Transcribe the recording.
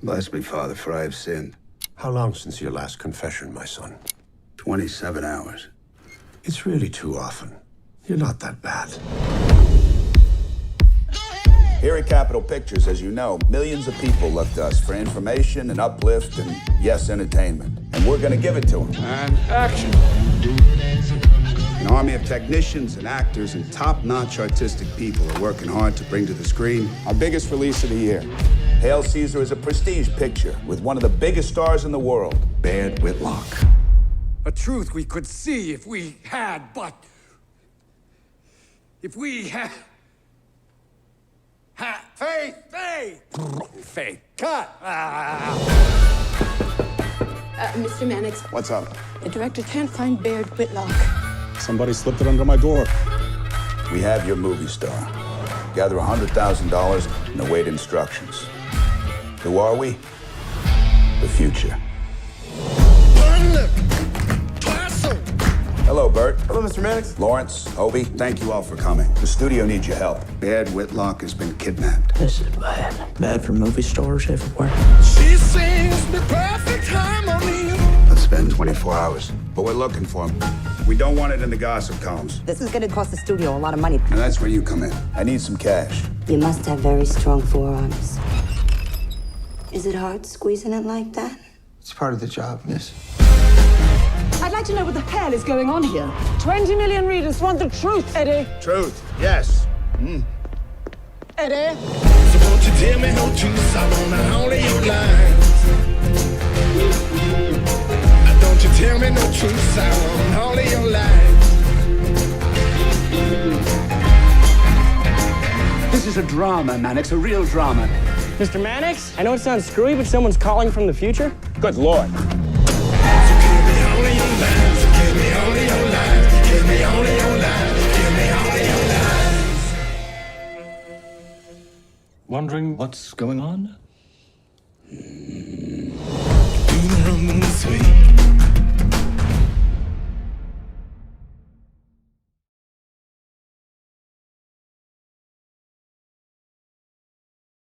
Bless me, Father, for I have sinned. How long since your last confession, my son? 27 hours. It's really too often. You're not that bad. Here at Capitol Pictures, as you know, millions of people look to us for information and uplift and, yes, entertainment. And we're gonna give it to them. And action. An army of technicians and actors and top-notch artistic people are working hard to bring to the screen our biggest release of the year. Hail Caesar is a prestige picture with one of the biggest stars in the world. Baird Whitlock. A truth we could see if we had, but... If we had... Faith. Cut! Mr. Mannix, What's up? the director can't find Baird Whitlock. Somebody slipped it under my door. We have your movie star. Gather $100,000 and await instructions. Who are we? The future. Hello, Bert. Hello, Mr. Mannix. Lawrence, Obi, thank you all for coming. The studio needs your help. Baird Whitlock has been kidnapped. This is bad. Bad for movie stars everywhere. She sings the perfect harmony. Let's spend 24 hours. But we're looking for him. We don't want it in the gossip columns. This is going to cost the studio a lot of money. And that's where you come in. I need some cash. You must have very strong forearms. Is it hard squeezing it like that? It's part of the job, miss. I'd like to know what the hell is going on here. 20 million readers want the truth, Eddie. Truth, yes. Eddie? So won't you tell me no truth? I wanna only your lies. Don't you tell me no truth? I want only your lies. This is a drama, Mannix, a real drama. Mr. Mannix, I know it sounds screwy, but someone's calling from the future. Good Lord. Give me only your lies. Give me only your lies. Give me only your lies. Wondering what's going on? Do the rum and the sweet.